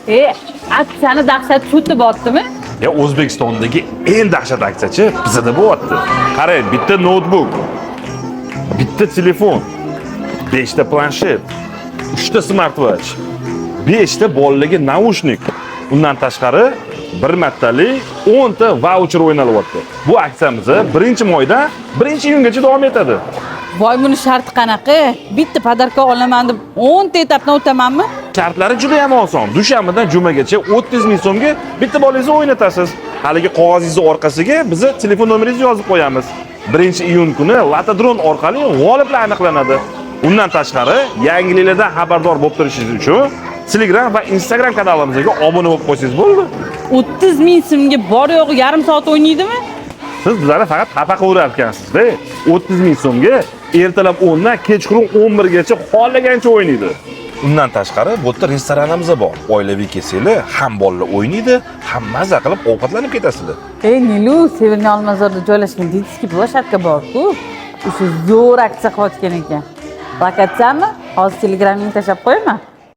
Aksiyani dahshat shu bo'ldimi? Ya O'zbekistondagi eng dahshat aksiyachi bizda bo'lyapti. Qarang, bitta notebook, bitta telefon, 5 ta planshet, 3 ta smartwatch, 5 ta bolalarga naushnik. Undan tashqari bir martalik 10 ta voucher o'ynalyapti. Bu aksiyamiz 1-oydan 1-iyungacha davom etadi. Voy, buni sharti qanaqa? Bitta podarka olaman deb 10 ta etapdan o'tamanmi? Shartlari juda ham oson. Dushanbadan jumagacha 30 ming so'mga bitta bolangizni o'ynatasiz. Haligi qog'ozingizni orqasiga biz telefon nomeringizni yozib qo'yamiz. 1-iyun kuni Latodron orqali g'oliblar aniqlanadi. Undan tashqari, yangiliklardan xabardor bo'lib turishingiz uchun Telegram va Instagram kanalimizga obuna bo'lib qo'ysangiz bo'ldi. 30 ming so'mga bor yo'g'i yarim soat o'ynaydimi? Siz bizlarni faqat xafa qilayotgansizda. 30 ming so'mga ertalab 10 dan kechqurun 11 gacha xohlagancha o'ynaydi. Undan tashqari, bu yerda restoranimiz bor. Oilaviy kelsanglar, ham bolalar o'ynaydi, ham maza qilib ovqatlanib ketasizlar. Nilu, Severniy Olmazorda joylashgan diski ploshatka bor-ku. O'sha zo'r aksiya qilayotgan ekan. Lokatsiyani hozir Telegramga tashlab qo'yaman.